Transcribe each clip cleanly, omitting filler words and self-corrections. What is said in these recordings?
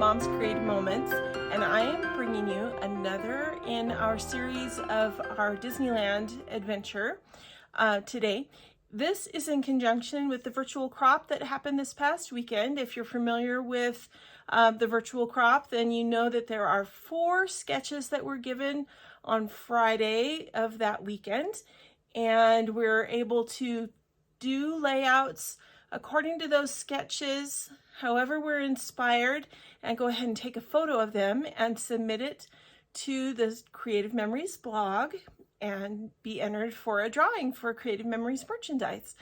Mom's Creative Moments, and I am bringing you another in our series of our Disneyland adventure today. This is in conjunction with the virtual crop that happened this past weekend. If you're familiar with the virtual crop, then you know that there are 4 sketches that were given on Friday of that weekend, and we're able to do layouts according to those sketches, however we're inspired, and go ahead and take a photo of them and submit it to the Creative Memories blog and be entered for a drawing for Creative Memories merchandise.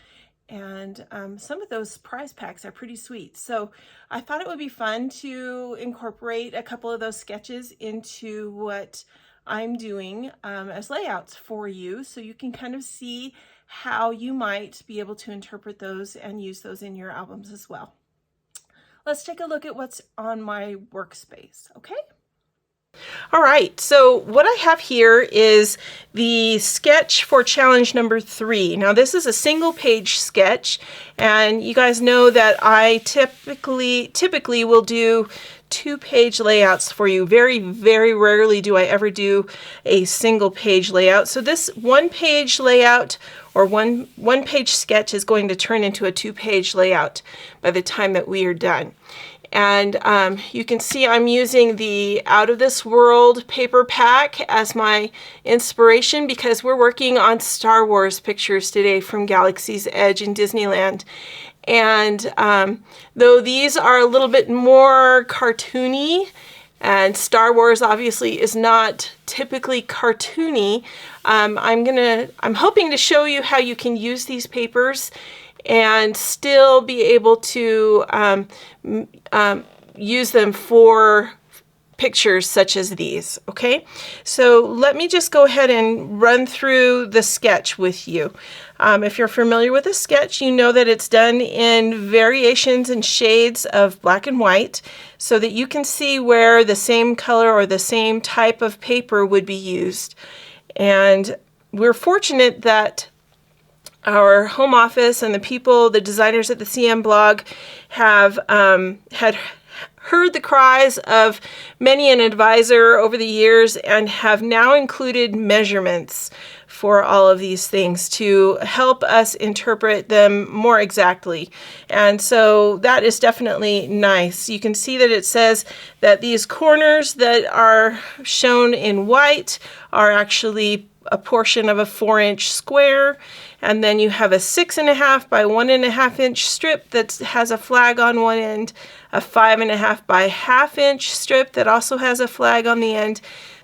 And some of those prize packs are pretty sweet. So I thought it would be fun to incorporate a couple of those sketches into what I'm doing as layouts for you, so you can kind of see how you might be able to interpret those and use those in your albums as well. Let's take a look at what's on my workspace, okay? All right, so what I have here is the sketch for challenge number 3. Now this is a single page sketch, and you guys know that I typically will do 2-page layouts for you. Very, very rarely do I ever do a single page layout. So this 1-page layout or one page sketch is going to turn into a 2-page layout by the time that we are done. And you can see I'm using the Out of This World paper pack as my inspiration because we're working on Star Wars pictures today from Galaxy's Edge in Disneyland. And though these are a little bit more cartoony, and Star Wars obviously is not typically cartoony, I'm hoping to show you how you can use these papers and still be able to use them for pictures such as these. Okay, so let me just go ahead and run through the sketch with you. If you're familiar with a sketch, you know that it's done in variations and shades of black and white so that you can see where the same color or the same type of paper would be used. And we're fortunate that our home office and the designers at the CM blog have had heard the cries of many an advisor over the years and have now included measurements for all of these things to help us interpret them more exactly. And so that is definitely nice. You can see that it says that these corners that are shown in white are actually a portion of a 4-inch square, and then you have a 6.5 by 1.5 inch strip that has a flag on one end, a 5.5 by 1/2 inch strip that also has a flag on the end.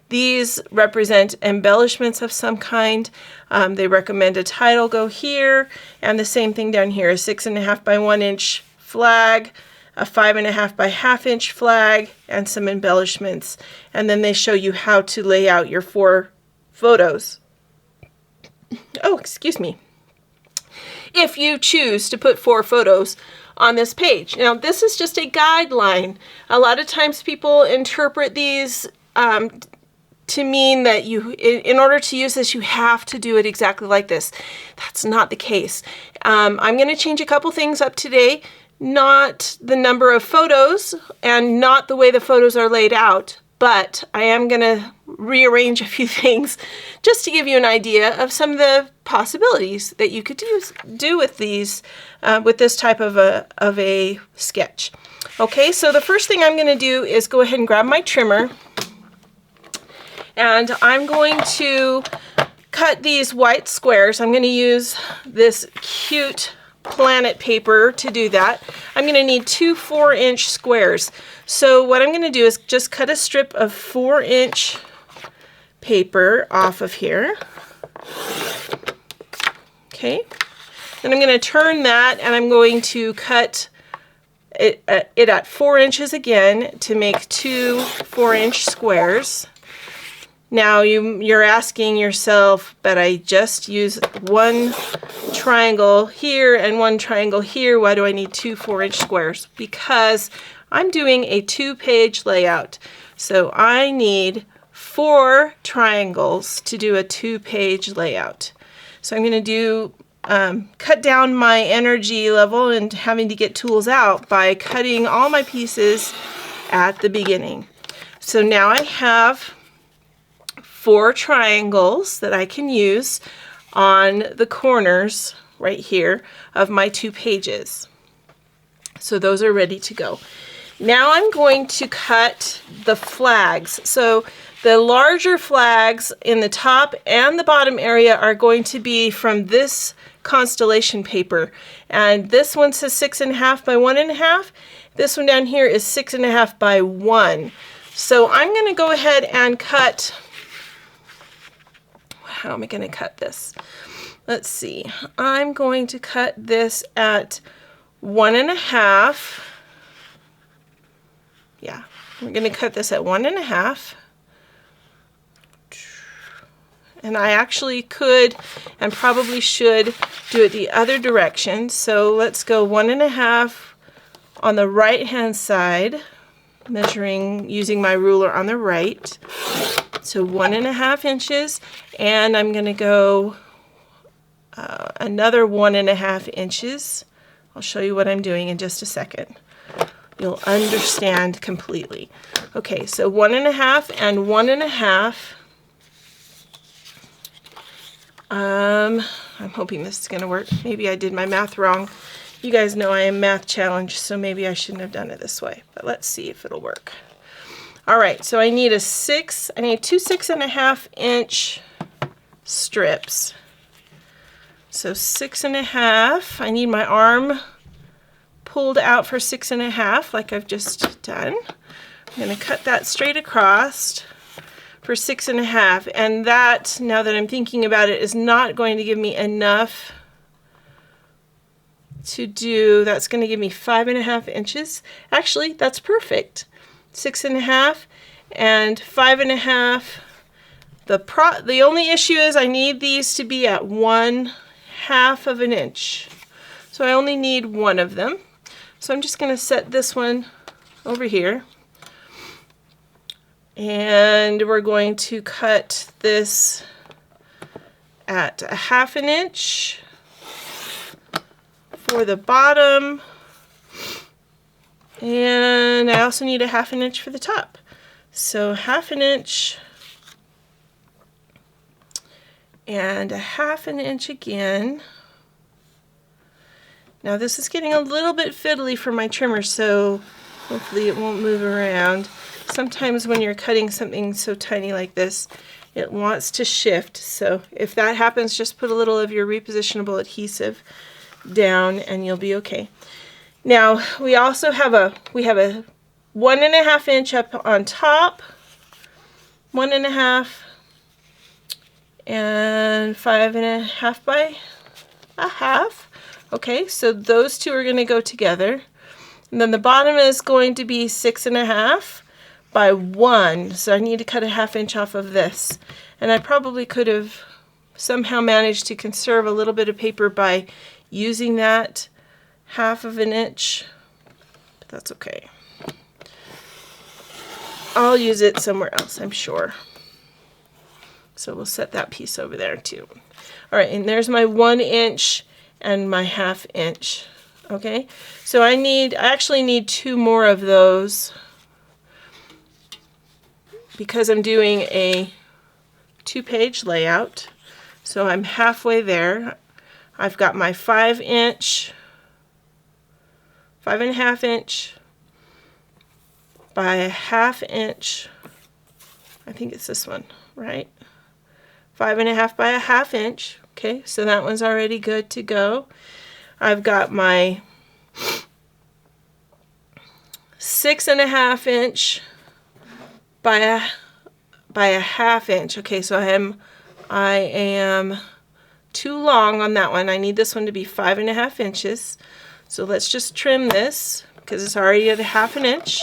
These represent embellishments of some kind. They recommend a title go here, and the same thing down here, a 6.5 by 1 inch flag, a 5.5 by 1/2 inch flag, and some embellishments. And then they show you how to lay out your 4 photos. Oh, excuse me. If you choose to put 4 photos on this page. Now, this is just a guideline. A lot of times people interpret these to mean that in order to use this, you have to do it exactly like this. That's not the case. I'm going to change a couple things up today. Not the number of photos and not the way the photos are laid out, but I am going to rearrange a few things just to give you an idea of some of the possibilities that you could do with these, with this type of a sketch. Okay, so the first thing I'm going to do is go ahead and grab my trimmer, and I'm going to cut these white squares. I'm going to use this cute planet paper to do that. I'm going to need 2 4-inch squares. So what I'm going to do is just cut a strip of 4-inch paper off of here. Okay. Then I'm going to turn that, and I'm going to cut it at 4 inches again to make 2 4-inch squares. Now you're asking yourself, but I just use 1 triangle here and 1 triangle here. Why do I need 2 4-inch squares? Because I'm doing a 2-page layout. So I need 4 triangles to do a 2-page layout. So I'm going to do cut down my energy level and having to get tools out by cutting all my pieces at the beginning. So now I have 4 triangles that I can use on the corners right here of my 2 pages. So those are ready to go. Now I'm going to cut the flags. So the larger flags in the top and the bottom area are going to be from this constellation paper. And this one says 6.5 by 1.5. This one down here is 6.5 by 1. So I'm going to go ahead and cut. How am I going to cut this? Let's see. I'm going to cut this at 1.5. Yeah, we're going to cut this at 1.5. And I actually could and probably should do it the other direction. So let's go 1.5 on the right hand side, measuring using my ruler on the right. So 1.5 inches, and I'm going to go another 1.5 inches. I'll show you what I'm doing in just a second. You'll understand completely. Okay, so 1.5 and 1.5. I'm hoping this is going to work. Maybe I did my math wrong. You guys know I am math challenged, so maybe I shouldn't have done it this way. But let's see if it'll work. All right, so I need two 6.5 inch strips. So 6.5. I need my arm pulled out for 6.5, like I've just done. I'm going to cut that straight across for 6.5, and that, now that I'm thinking about it, is not going to give me enough to do. That's going to give me 5.5 inches. Actually, that's perfect. 6.5 and 5.5. The only issue is I need these to be at 1/2 of an inch. So I only need one of them. So I'm just going to set this one over here. And we're going to cut this at 1/2 an inch for the bottom. And I also need 1/2 an inch for the top. So 1/2 an inch and 1/2 an inch again. Now this is getting a little bit fiddly for my trimmer, so hopefully it won't move around. Sometimes when you're cutting something so tiny like this, it wants to shift. So if that happens, just put a little of your repositionable adhesive down and you'll be okay. Now we also have a 1.5 inch up on top, 1.5, and 5.5 by 1/2. Okay, so those two are going to go together. And then the bottom is going to be 6.5 by 1. So I need to cut 1/2 inch off of this. And I probably could have somehow managed to conserve a little bit of paper by using that 1/2 of an inch, but that's okay. I'll use it somewhere else, I'm sure. So we'll set that piece over there too. All right, and there's my 1 inch and my 1/2 inch. Okay, so I actually need 2 more of those because I'm doing a 2-page layout. So I'm halfway there. I've got my 5 inch, 5.5 inch by 1/2 inch. I think it's this one, right? 5.5 by 1/2 inch. Okay, so that one's already good to go. I've got my 6.5 inch by a 1/2 inch. Okay, so I am too long on that one. I need this one to be 5.5 inches. So let's just trim this because it's already at 1/2 an inch.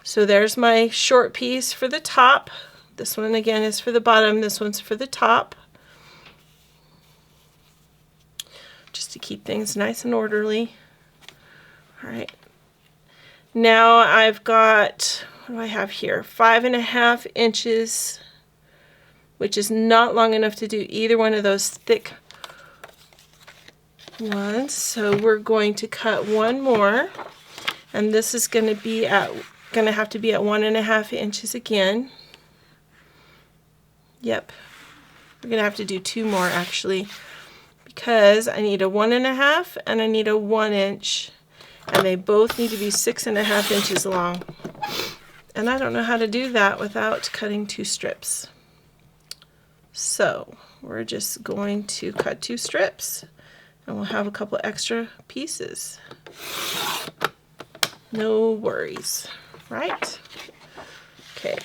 So there's my short piece for the top. This one again is for the bottom. This one's for the top. Just to keep things nice and orderly. All right. Now I've got, what do I have here? 5.5 inches, which is not long enough to do either one of those thick ones. So we're going to cut one more, and this is going to be at going to have to be at 1.5 inches again. Yep. We're going to have to do 2 more actually, because I need a 1.5 and I need a 1 inch, and they both need to be 6.5 inches long. And I don't know how to do that without cutting 2 strips. So we're just going to cut 2 strips, and we'll have a couple extra pieces. No worries, right? Okay.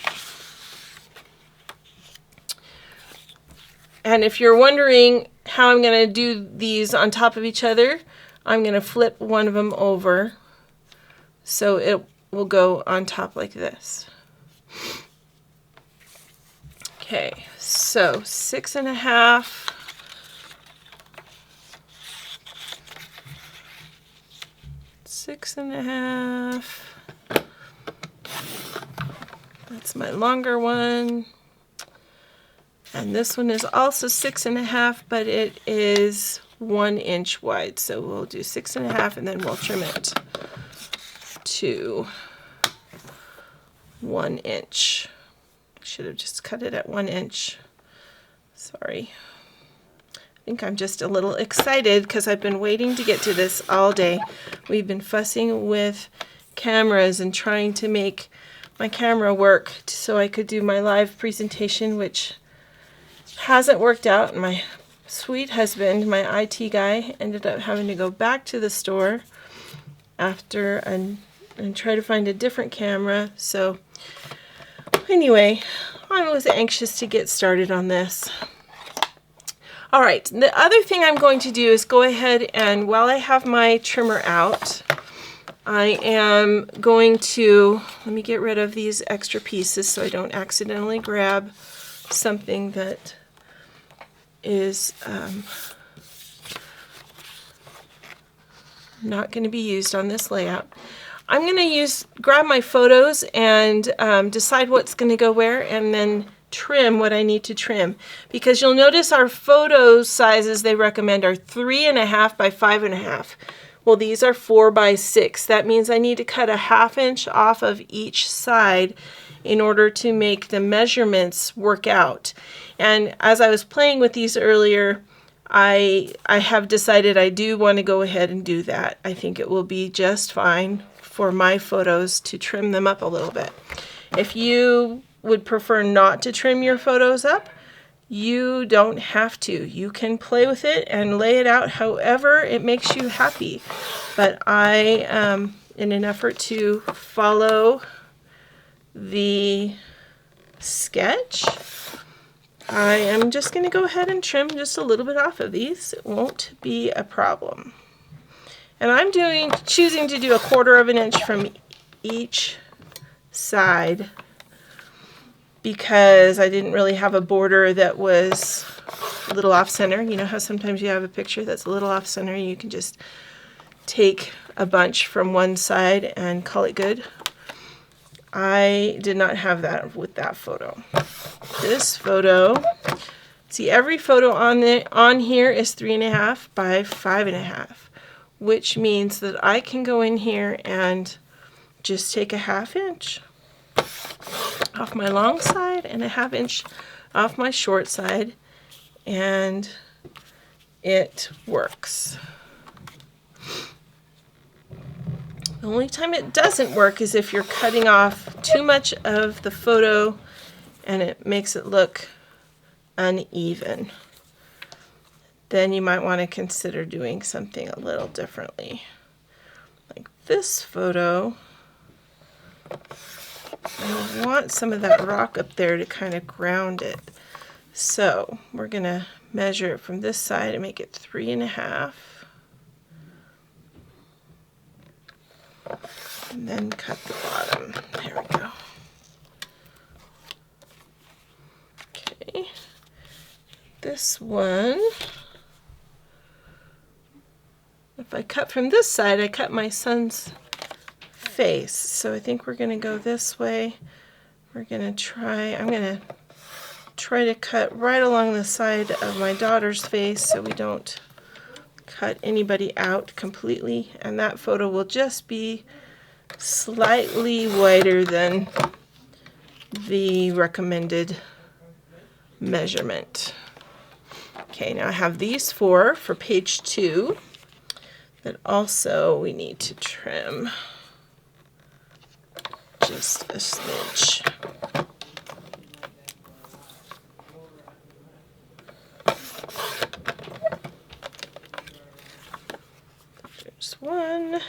And if you're wondering how I'm going to do these on top of each other, I'm going to flip one of them over so it will go on top like this. Okay, so 6.5. That's my longer one. And this one is also 6.5, but it is 1 inch wide. So we'll do 6.5 and then we'll trim it to 1 inch. Should have just cut it at 1 inch. Sorry. I think I'm just a little excited because I've been waiting to get to this all day. We've been fussing with cameras and trying to make my camera work so I could do my live presentation, which hasn't worked out. And my sweet husband, my IT guy, ended up having to go back to the store after and try to find a different camera. So anyway, I was anxious to get started on this. All right, the other thing I'm going to do is go ahead and, while I have my trimmer out, I am going to, let me get rid of these extra pieces so I don't accidentally grab something that is not going to be used on this layout. I'm going to grab my photos and decide what's going to go where, and then trim what I need to trim, because you'll notice our photo sizes they recommend are 3.5 by 5.5. Well, these are 4 by 6. That means I need to cut a 1/2 inch off of each side in order to make the measurements work out. And as I was playing with these earlier, I have decided I do want to go ahead and do that. I think it will be just fine for my photos to trim them up a little bit. If you would prefer not to trim your photos up, you don't have to. You can play with it and lay it out however it makes you happy. But I, in an effort to follow the sketch, I am just going to go ahead and trim just a little bit off of these. It won't be a problem. And I'm choosing to do 1/4 inch from each side, because I didn't really have a border that was a little off center. You know how sometimes you have a picture that's a little off center, you can just take a bunch from one side and call it good. I did not have that with that photo. This photo, see, every photo on here is 3.5 by 5.5, which means that I can go in here and just take a 1/2 inch off my long side and a 1/2 inch off my short side, and it works. The only time it doesn't work is if you're cutting off too much of the photo and it makes it look uneven. Then you might want to consider doing something a little differently. Like this photo, I want some of that rock up there to kind of ground it. So we're going to measure it from this side and make it 3.5. And then cut the bottom. There we go. Okay. This one, if I cut from this side, I cut my son's face. So I think we're going to go this way. I'm going to try to cut right along the side of my daughter's face so we don't cut anybody out completely. And that photo will just be slightly wider than the recommended measurement. Okay, now I have these four for page 2 that also we need to trim just a smidge. There's one.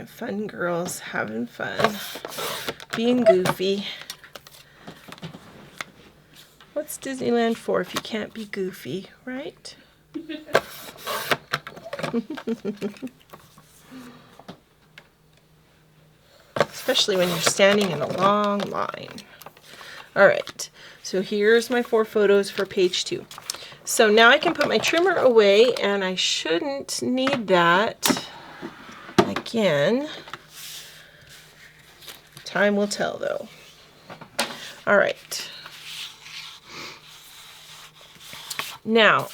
Fun girls having fun, being goofy. What's Disneyland for if you can't be goofy, right? Especially when you're standing in a long line. All right, so here's my 4 photos for page 2. So now I can put my trimmer away, and I shouldn't need that again. Time will tell, though. All right. Now,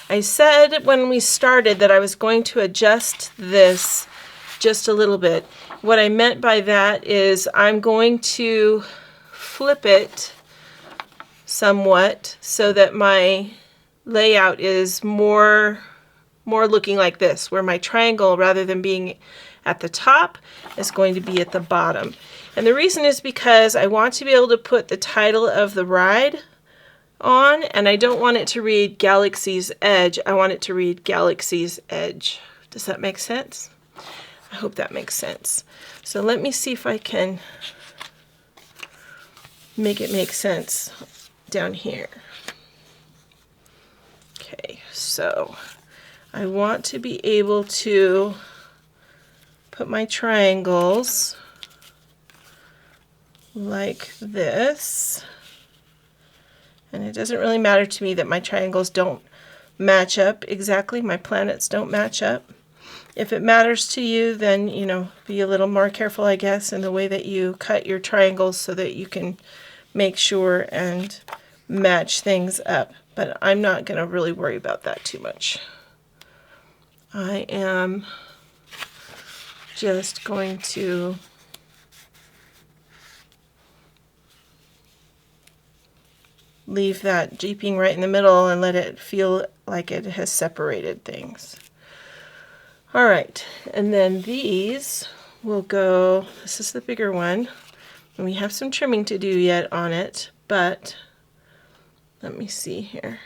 I said when we started that I was going to adjust this just a little bit. What I meant by that is I'm going to flip it somewhat so that my layout is more looking like this, where my triangle, rather than being at the top, is going to be at the bottom. And the reason is because I want to be able to put the title of the ride on, and I don't want it to read Galaxy's Edge. I want it to read Galaxy's Edge. Does that make sense? I hope that makes sense. So let me see if I can make it make sense down here. Okay, so I want to be able to put my triangles like this. And it doesn't really matter to me that my triangles don't match up exactly. My planets don't match up. If it matters to you, then, you know, be a little more careful, I guess, in the way that you cut your triangles so that you can make sure and match things up. But I'm not going to really worry about that too much. I am just going to leave that jeeping right in the middle and let it feel like it has separated things. All right, and then these will go, this is the bigger one, and we have some trimming to do yet on it, but let me see here.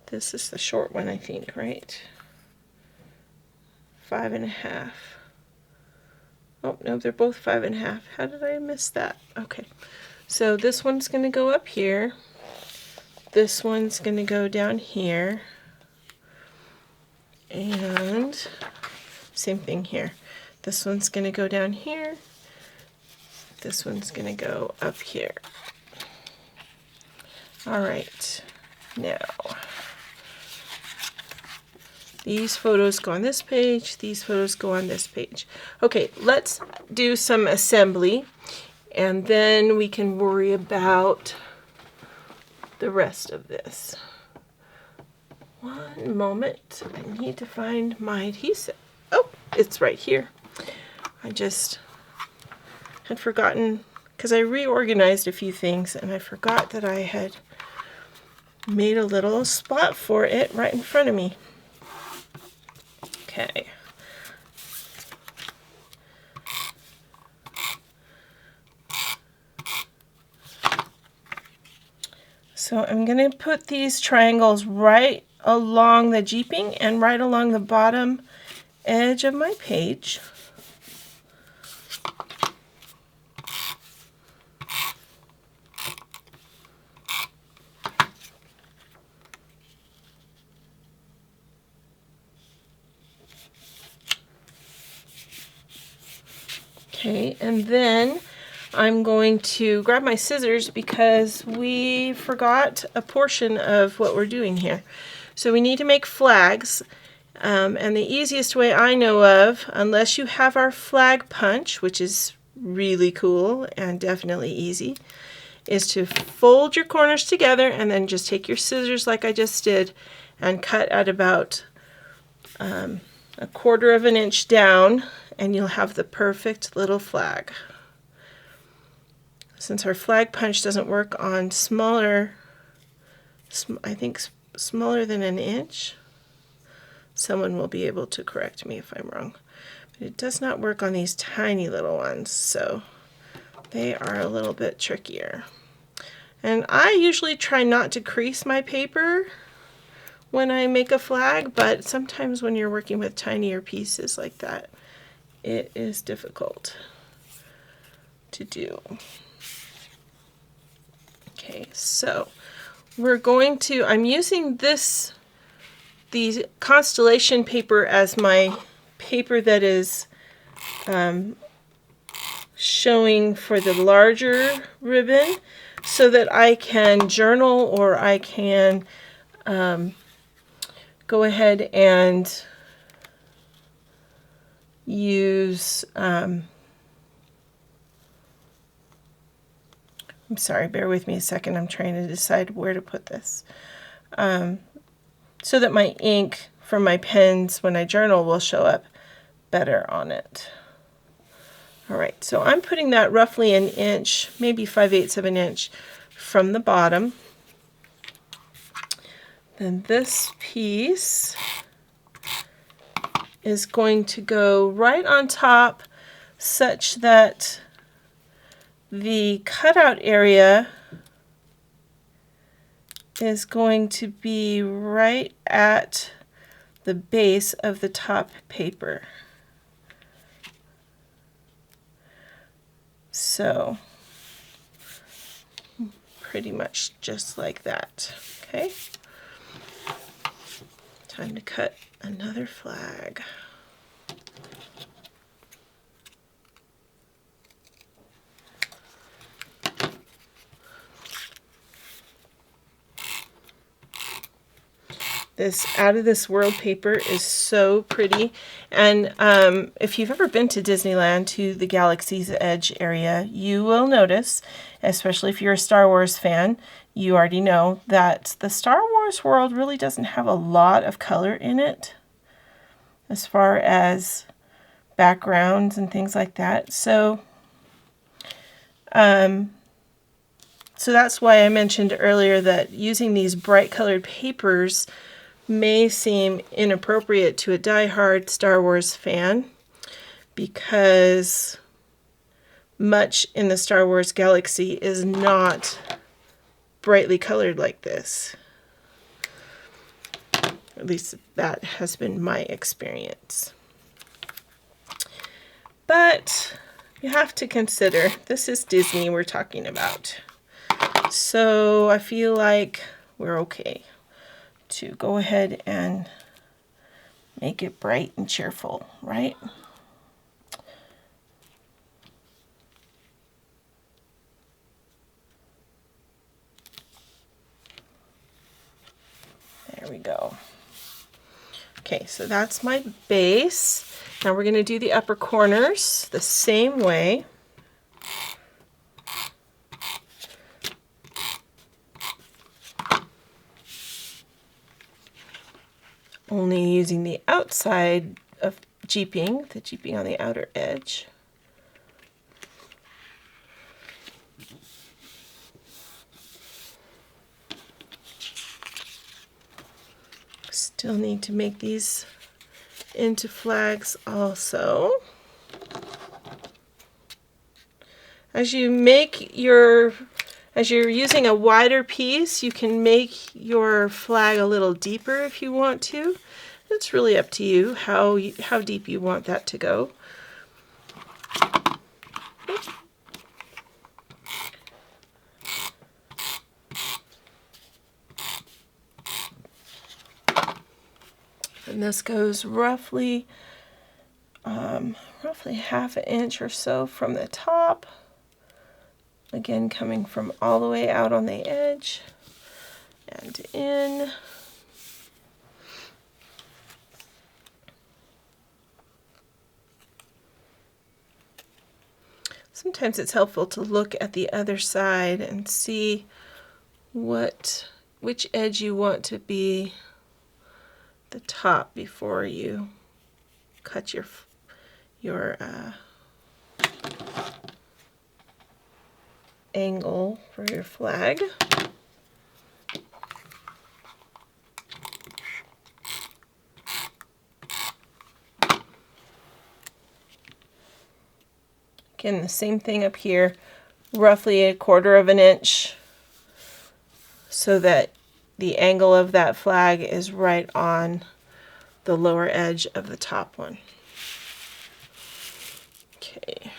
This is the short one, I think, right? 5.5. Oh, no, they're both 5.5. How did I miss that? Okay. So this one's going to go up here. This one's going to go down here. And same thing here. This one's going to go down here. This one's going to go up here. All right. Now, these photos go on this page. These photos go on this page. Okay, let's do some assembly. And then we can worry about the rest of this. One moment. I need to find my adhesive. Oh, it's right here. I just had forgotten, because I reorganized a few things, and I forgot that I had made a little spot for it right in front of me. Okay. So I'm going to put these triangles right along the jeeping and right along the bottom edge of my page. Okay, and then I'm going to grab my scissors because we forgot a portion of what we're doing here. So we need to make flags, and the easiest way I know of, unless you have our flag punch, which is really cool and definitely easy, is to fold your corners together and then just take your scissors like I just did and cut at about 1/4 of an inch down, and you'll have the perfect little flag. Since our flag punch doesn't work on smaller, I think smaller than an inch, someone will be able to correct me if I'm wrong. But it does not work on these tiny little ones, so they are a little bit trickier. And I usually try not to crease my paper when I make a flag, but sometimes when you're working with tinier pieces like that, it is difficult to do. Okay, so we're going to, I'm using the constellation paper as my paper that is showing for the larger ribbon so that I can journal, or I can go ahead and use, I'm sorry, bear with me a second, I'm trying to decide where to put this. So that my ink from my pens when I journal will show up better on it. All right, so I'm putting that roughly an inch, maybe 5/8 of an inch from the bottom. Then this piece is going to go right on top such that the cutout area is going to be right at the base of the top paper. So pretty much just like that. Okay, time to cut another flag. This Out of This World paper is so pretty, and if you've ever been to Disneyland, to the Galaxy's Edge area, you will notice, especially if you're a Star Wars fan, you already know that the Star Wars world really doesn't have a lot of color in it as far as backgrounds and things like that. So that's why I mentioned earlier that using these bright colored papers may seem inappropriate to a die-hard Star Wars fan, because much in the Star Wars galaxy is not brightly colored like this. At least that has been my experience. But you have to consider, this is Disney we're talking about. So I feel like we're okay to go ahead and make it bright and cheerful, right? There we go. Okay, so that's my base. Now we're going to do the upper corners the same way. Only using the outside of jeeping, the jeeping on the outer edge. Still need to make these into flags also. As you're using a wider piece, you can make your flag a little deeper if you want to. It's really up to you how deep you want that to go. And this goes roughly 1/2 inch or so from the top. Again, coming from all the way out on the edge and in. Sometimes it's helpful to look at the other side and see which edge you want to be the top before you cut your angle for your flag. Again, the same thing up here, roughly 1/4 of an inch, so that the angle of that flag is right on the lower edge of the top one. Okay.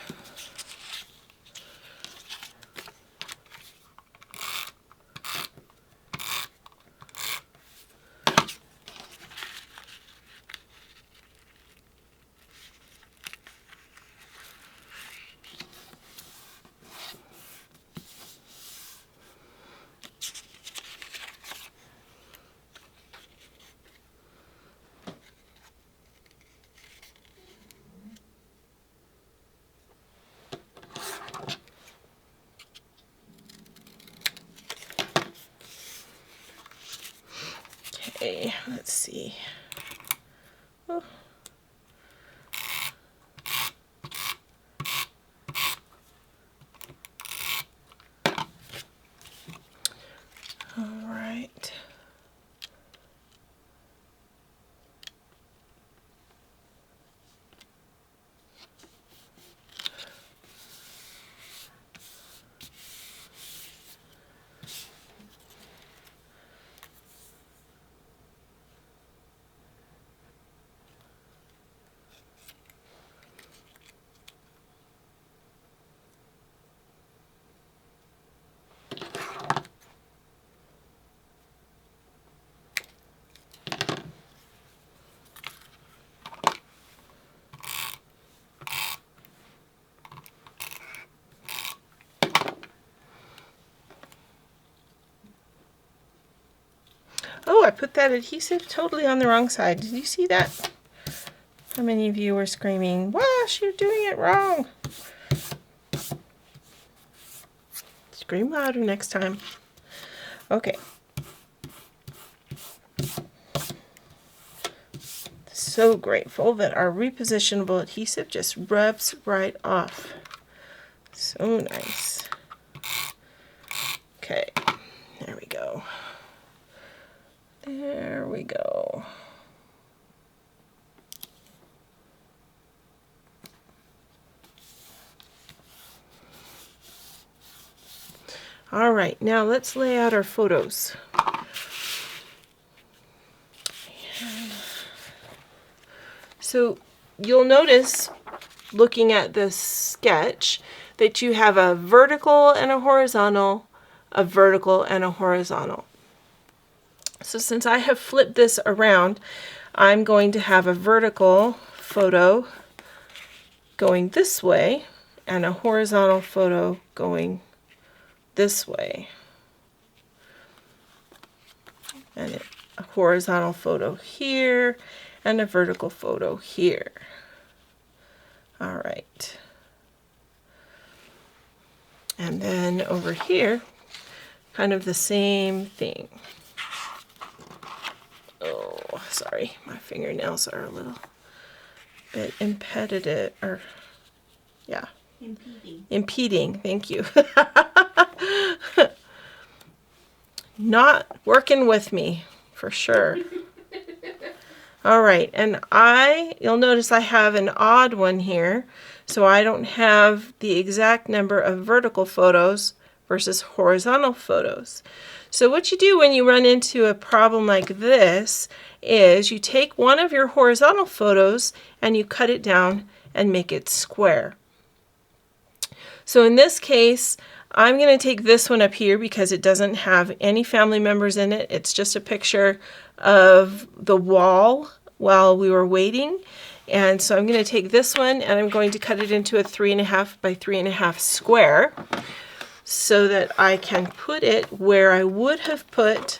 Okay, let's see. Oh. All right. Oh, I put that adhesive totally on the wrong side. Did you see that? How many of you were screaming, "Wash, you're doing it wrong"? Scream louder next time. Okay. So grateful that our repositionable adhesive just rubs right off. So nice. Okay, there we go. There we go. All right, now let's lay out our photos. So you'll notice, looking at this sketch, that you have a vertical and a horizontal, a vertical and a horizontal. So since I have flipped this around, I'm going to have a vertical photo going this way and a horizontal photo going this way. And a horizontal photo here and a vertical photo here. All right. And then over here, kind of the same thing. Oh, sorry, my fingernails are a little bit impeded, or yeah. Impeding, thank you. Not working with me, for sure. All right, and you'll notice I have an odd one here, so I don't have the exact number of vertical photos versus horizontal photos. So what you do when you run into a problem like this is you take one of your horizontal photos and you cut it down and make it square. So in this case, I'm going to take this one up here because it doesn't have any family members in it. It's just a picture of the wall while we were waiting. And so I'm going to take this one and I'm going to cut it into a 3.5 by 3.5 square. so that I can put it where I would have put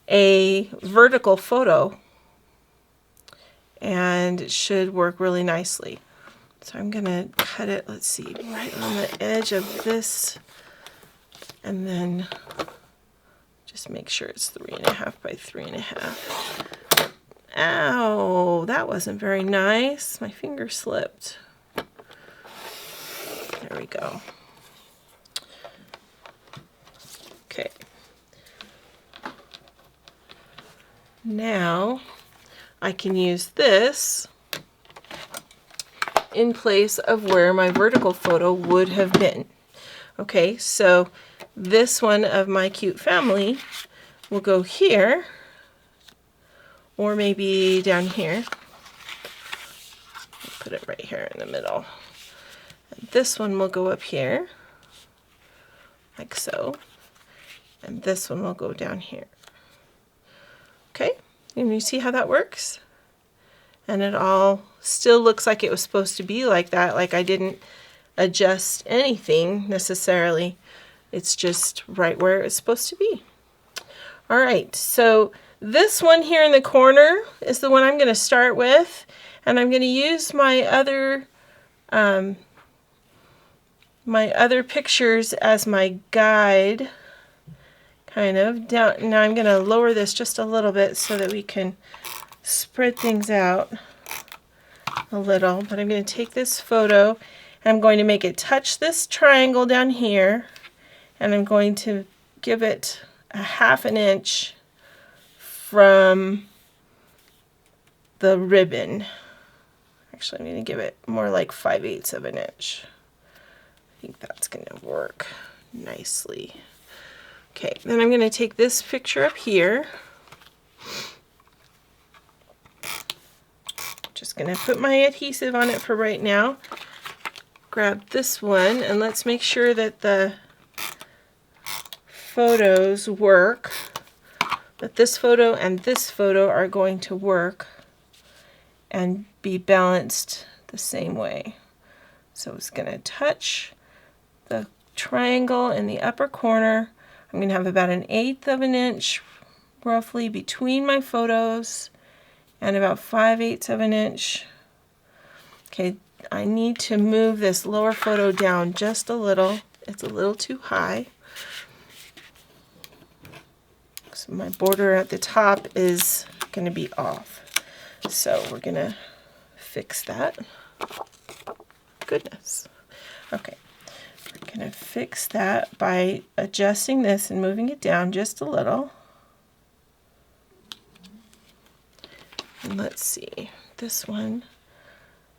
a vertical photo, and it should work really nicely. So I'm gonna cut it, let's see, right on the edge of this, and then just make sure it's 3.5 by 3.5. Ow, that wasn't very nice. My finger slipped. There we go. Okay. Now I can use this in place of where my vertical photo would have been. Okay, so this one of my cute family will go here, or maybe down here. I'll put it right here in the middle. And this one will go up here, like so. And this one will go down here. Okay, and you see how that works? And it all still looks like it was supposed to be like that, like I didn't adjust anything necessarily. It's just right where it's supposed to be. All right, so this one here in the corner is the one I'm going to start with, and I'm going to use my other pictures as my guide, kind of down. Now I'm going to lower this just a little bit so that we can spread things out a little, but I'm going to take this photo and I'm going to make it touch this triangle down here, and I'm going to give it a 1/2 inch from the ribbon. Actually, I'm going to give it more like 5/8 of an inch. I think that's going to work nicely. Okay, then I'm going to take this picture up here. Just going to put my adhesive on it for right now. Grab this one, and let's make sure that the photos work, that this photo and this photo are going to work and be balanced the same way. So it's going to touch the triangle in the upper corner. I'm going to have about 1/8 of an inch roughly between my photos and about 5/8 of an inch. Okay, I need to move this lower photo down just a little. It's a little too high. So my border at the top is going to be off. So we're going to fix that. Goodness. Okay, we're going to fix that by adjusting this and moving it down just a little. And let's see, this one,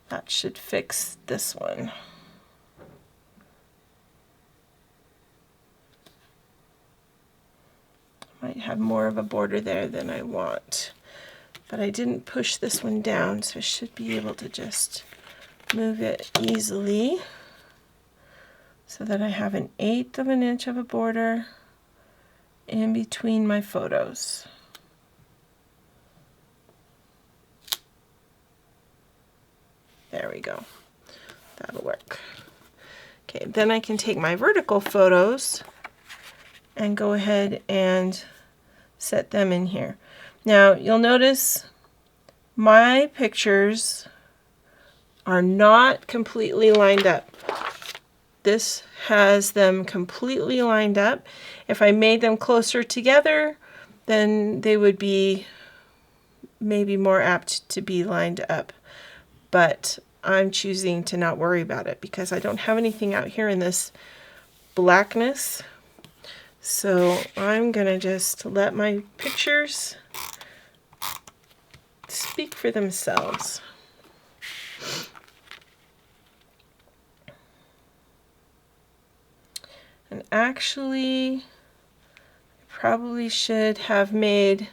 that should fix this one. Might have more of a border there than I want, but I didn't push this one down, so I should be able to just move it easily so that I have 1/8 of an inch of a border in between my photos. There we go. That'll work. Okay, then I can take my vertical photos and go ahead and set them in here. Now you'll notice my pictures are not completely lined up. This has them completely lined up. If I made them closer together, then they would be maybe more apt to be lined up. But I'm choosing to not worry about it because I don't have anything out here in this blackness. So I'm going to just let my pictures speak for themselves. And actually, I probably should have made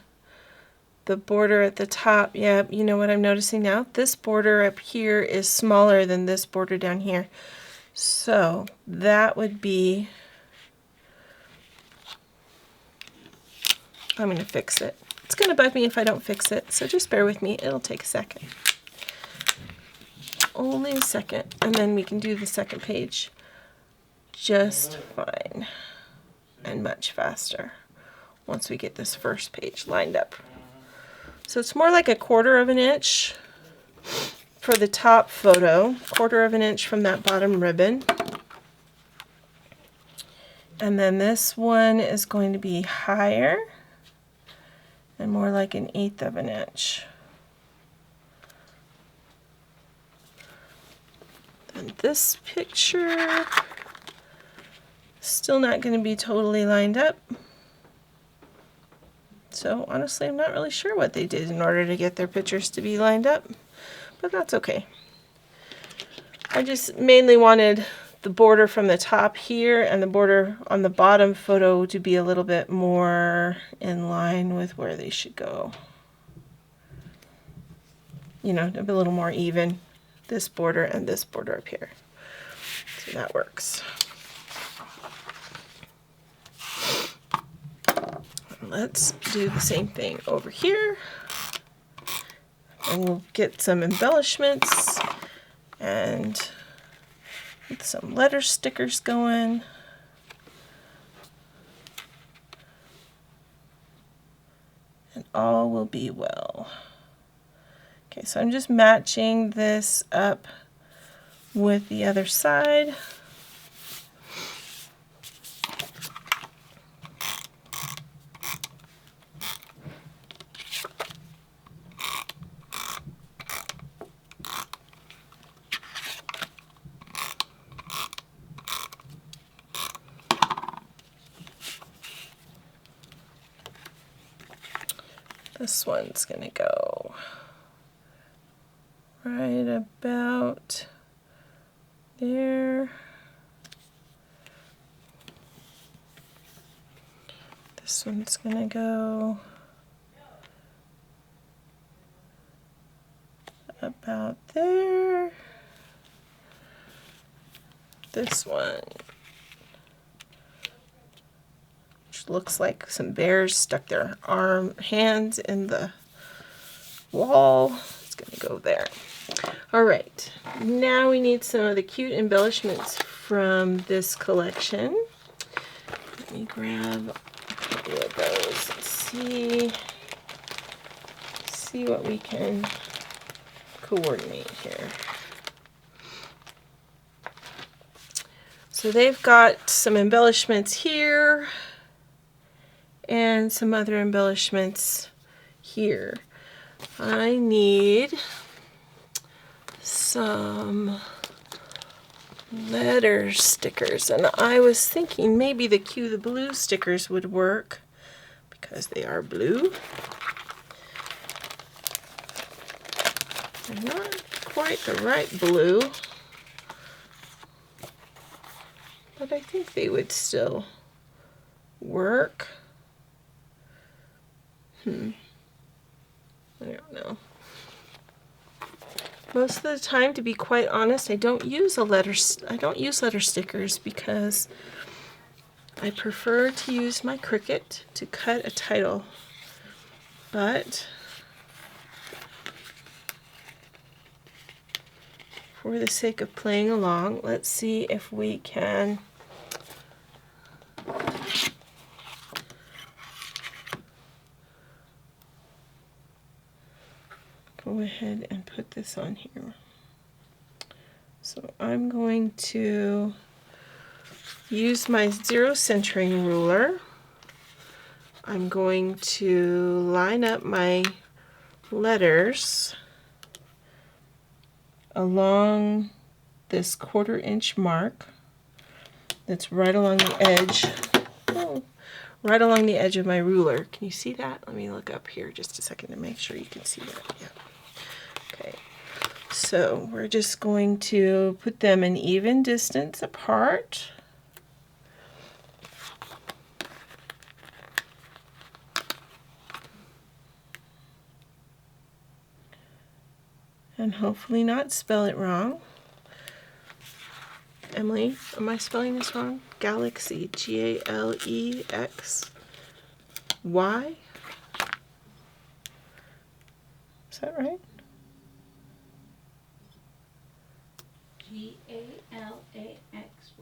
the border at the top. Yeah, you know what I'm noticing now? This border up here is smaller than this border down here. So that would be, I'm going to fix it. It's going to bug me if I don't fix it, so just bear with me. It'll take a second. Only a second, and then we can do the second page. just fine and much faster once we get this first page lined up. So it's more like 1/4 of an inch for the top photo, 1/4 of an inch from that bottom ribbon. And then this one is going to be higher and more like 1/8 of an inch. And this picture, still not going to be totally lined up. So honestly, I'm not really sure what they did in order to get their pictures to be lined up, but that's okay. I just mainly wanted the border from the top here and the border on the bottom photo to be a little bit more in line with where they should go. You know, a little more even, this border and this border up here. So that works. Let's do the same thing over here. And we'll get some embellishments and get some letter stickers going. And all will be well. Okay, so I'm just matching this up with the other side. This one's going to go right about there. This one's going to go about there. This one, which looks like some bears stuck their hands in the wall. It's going to go there. All right, now we need some of the cute embellishments from this collection. Let me grab a couple of those and see what we can coordinate here. So they've got some embellishments here and some other embellishments here. I need some letter stickers, and I was thinking maybe the Cue the Blue stickers would work because they are blue. They're not quite the right blue, but I think they would still work. I don't know. Most of the time, to be quite honest, I don't use letter stickers because I prefer to use my Cricut to cut a title. But for the sake of playing along, let's see if we can go ahead and put this on here. So I'm going to use my 0 centering ruler. I'm going to line up my letters along this 1/4 inch mark that's right along the edge. Right along the edge of my ruler. Can you see that? Let me look up here just a second to make sure you can see that. Yeah. Okay. So we're just going to put them an even distance apart. And hopefully not spell it wrong. Emily, am I spelling this wrong? Galaxy, Galexy. Is that right? Galaxy.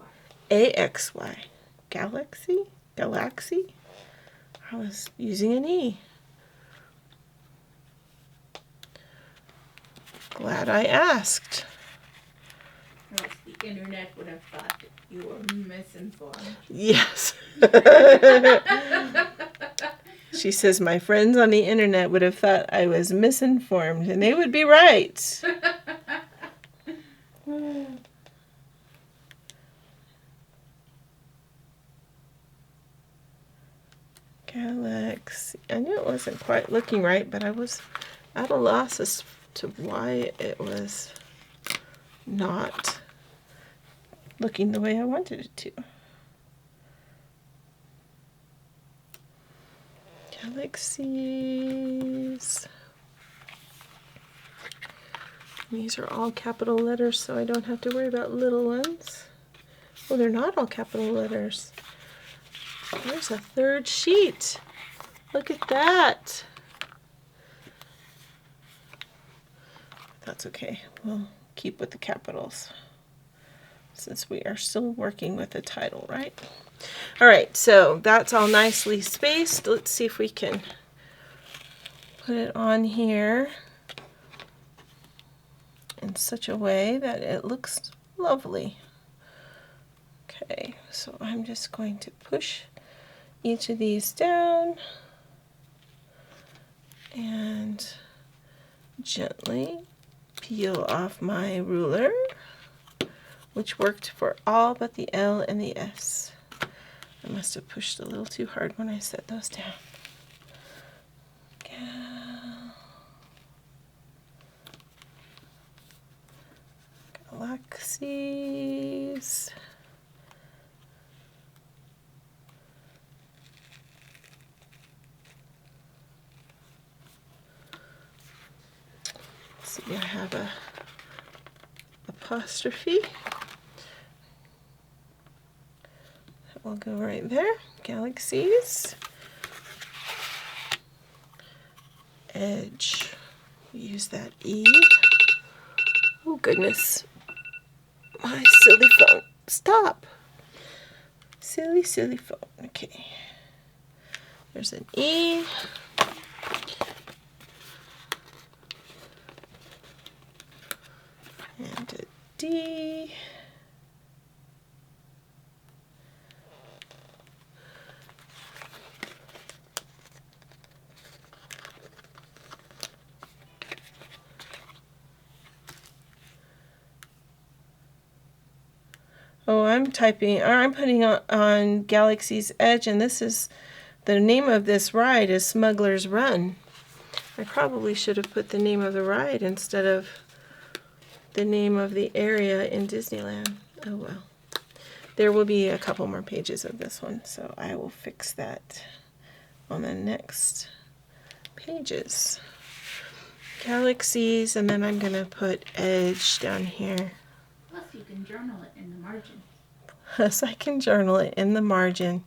AXY. Galaxy? Galaxy? I was using an E. Glad I asked. Or else the internet would have thought you were misinformed. Yes. She says my friends on the internet would have thought I was misinformed, and they would be right. Galaxy. I knew it wasn't quite looking right, but I was at a loss as to why it was not looking the way I wanted it to. Galaxies. These are all capital letters, so I don't have to worry about little ones. Oh, they're not all capital letters. There's a third sheet. Look at that. That's okay. We'll keep with the capitals since we are still working with the title, right? All right, so that's all nicely spaced. Let's see if we can put it on here in such a way that it looks lovely. Okay, so I'm just going to push each of these down and gently peel off my ruler, which worked for all but the L and the S. I must have pushed a little too hard when I set those down. Galaxies. See, I have a apostrophe. That will go right there. Galaxies. Edge. Use that E. Oh goodness. My silly phone. Stop. Silly, silly phone. Okay. There's an E. And a D. Oh, I'm putting on Galaxy's Edge, and this is, the name of this ride is Smuggler's Run. I probably should have put the name of the ride instead of the name of the area in Disneyland. Oh well. There will be a couple more pages of this one, so I will fix that on the next pages. Galaxies, and then I'm going to put Edge down here. Plus, you can journal it in the margin. Plus, I can journal it in the margin.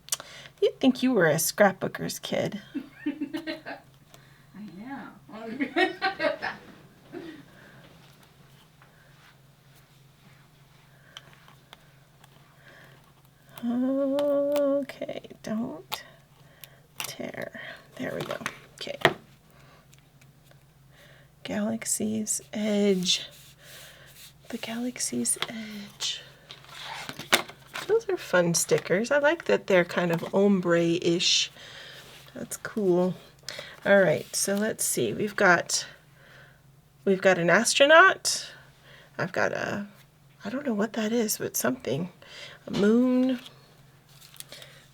You'd think you were a scrapbooker's kid. I know. Okay, don't tear. There we go. Okay. Galaxy's Edge. The Galaxy's Edge. Those are fun stickers. I like that they're kind of ombre-ish. That's cool. All right, so let's see. We've got an astronaut. I've got I don't know what that is, but something. A moon.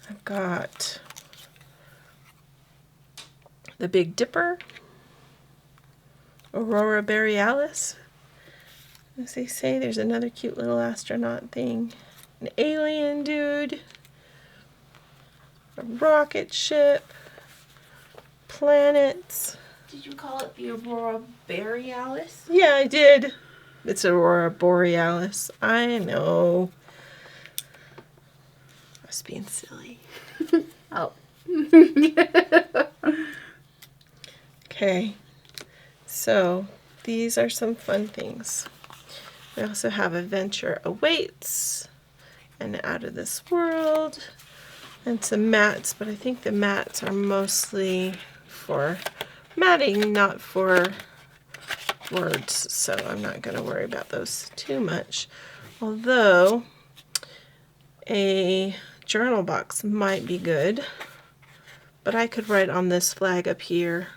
I've got the Big Dipper. Aurora Borealis. As they say, there's another cute little astronaut thing. An alien dude. A rocket ship. Planets. Did you call it the Aurora Borealis? Yeah, I did. It's Aurora Borealis. I know. I was being silly. Oh. Okay. So, these are some fun things. We also have Adventure Awaits and Out of This World, and some mats, but I think the mats are mostly for matting, not for words, so I'm not going to worry about those too much. Although a journal box might be good, but I could write on this flag up here,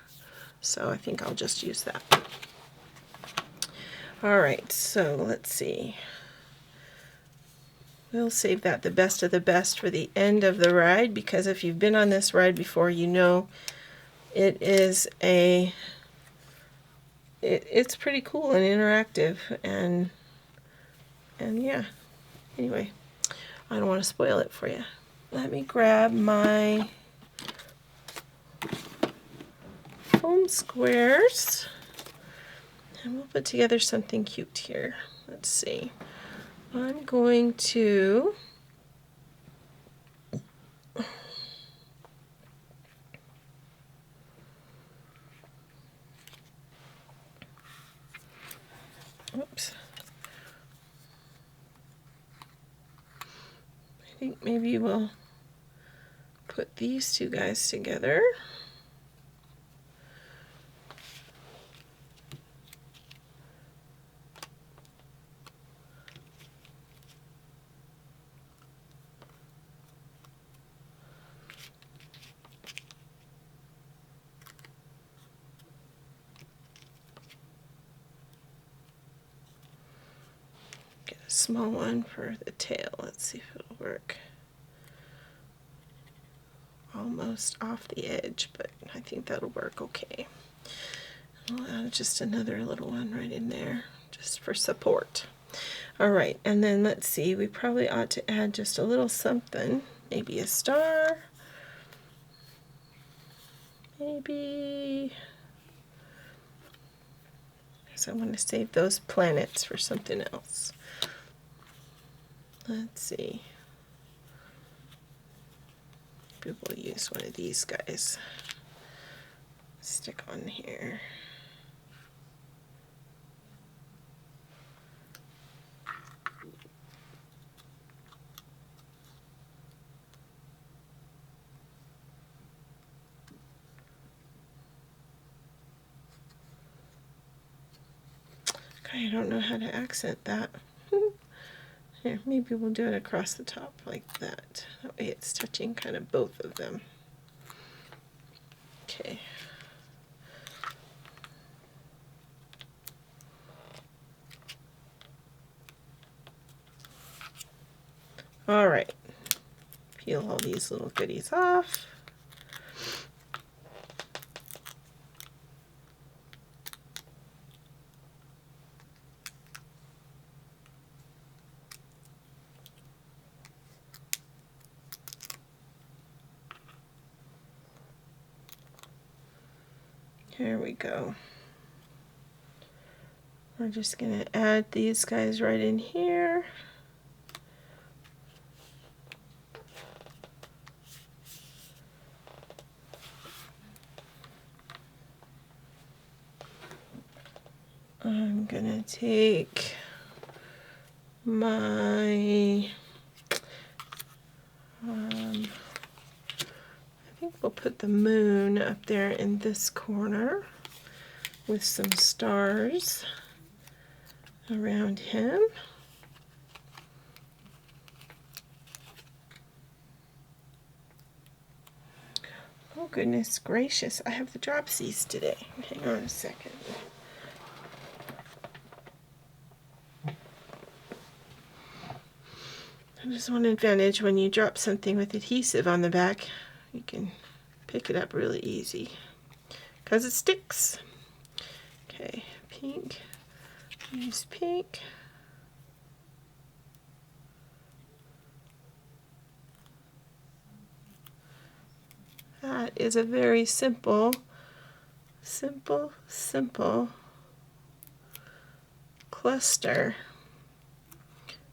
so I think I'll just use that. All right, so let's see. We'll save that the best of the best for the end of the ride, because if you've been on this ride before, you know it is it's pretty cool and interactive, and yeah. Anyway, I don't want to spoil it for you. Let me grab my foam squares and we'll put together something cute here. Let's see. I'm going to oops. I think maybe we'll put these two guys together. Get a small one for the tail. Let's see if it'll work. Almost off the edge, but I think that'll work okay. I'll add just another little one right in there, just for support. All right, and then let's see, we probably ought to add just a little something, maybe a star, maybe, because I want to save those planets for something else. Let's see. Maybe we'll use one of these guys. Stick on here. Okay, I don't know how to accent that. Here, maybe we'll do it across the top like that. That way it's touching kind of both of them. Okay. All right. Peel all these little goodies off. Here we go. We're just going to add these guys right in here. I'm going to take my, I think we'll put the moon up there in this corner with some stars around him. Oh goodness gracious, I have the dropsies today. Hang on a second. There's one advantage when you drop something with adhesive on the back, you can pick it up really easy because it sticks. Okay, pink, use pink. That is a very simple cluster.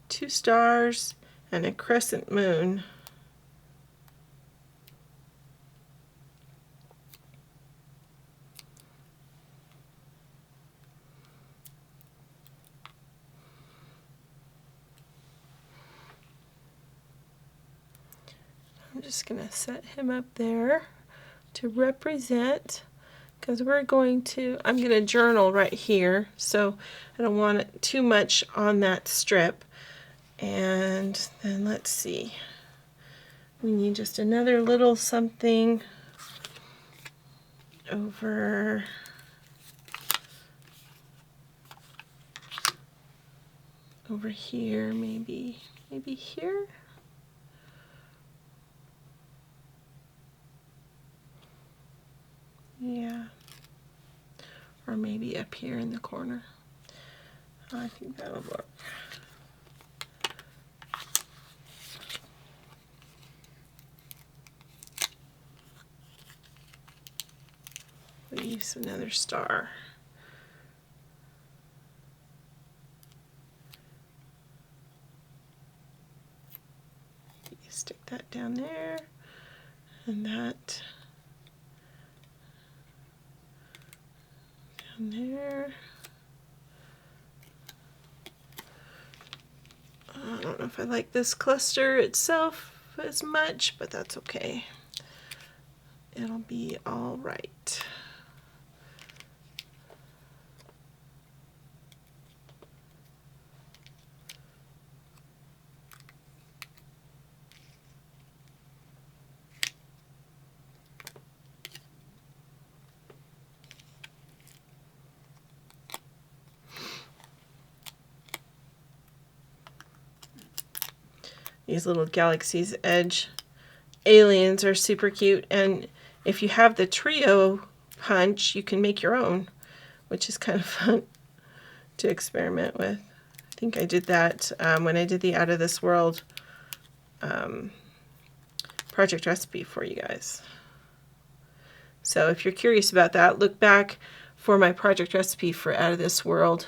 2 stars and a crescent moon. just going to set him up there to represent, because I'm going to journal right here, so I don't want it too much on that strip. And then let's see, we need just another little something over here, maybe here. Yeah, or maybe up here in the corner. I think that'll work. We'll use another star. You stick that down there, and that down there. I don't know if I like this cluster itself as much, but that's okay. It'll be all right. These little Galaxy's Edge aliens are super cute, and if you have the trio punch, you can make your own, which is kind of fun to experiment with. I think I did that when I did the Out of This World project recipe for you guys. So if you're curious about that, look back for my project recipe for Out of This World,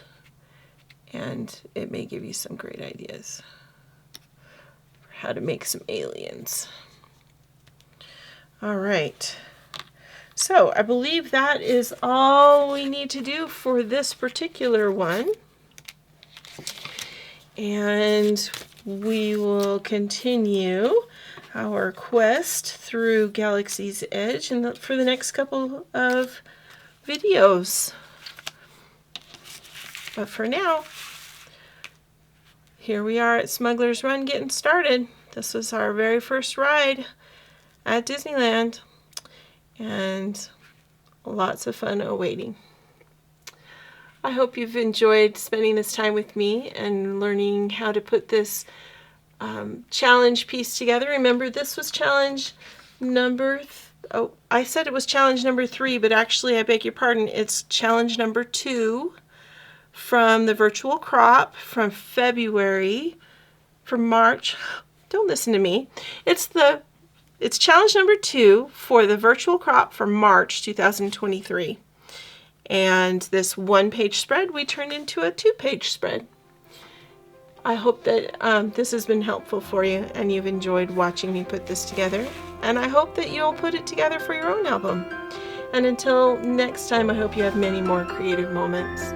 and it may give you some great ideas how to make some aliens. All right, so I believe that is all we need to do for this particular one, and we will continue our quest through Galaxy's Edge for the next couple of videos. But for now, here we are at Smuggler's Run getting started. This was our very first ride at Disneyland, and lots of fun awaiting. I hope you've enjoyed spending this time with me and learning how to put this challenge piece together. Remember, this was challenge number, I said it was challenge number 3, but actually, I beg your pardon, it's challenge number 2. From the virtual crop from March. Don't listen to me. It's challenge number 2 for the virtual crop for March 2023. And this 1-page spread we turned into a 2-page spread. I hope that this has been helpful for you and you've enjoyed watching me put this together. And I hope that you'll put it together for your own album. And until next time, I hope you have many more creative moments.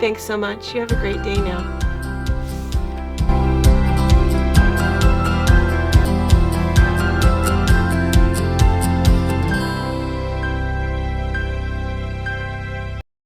Thanks so much. You have a great day now.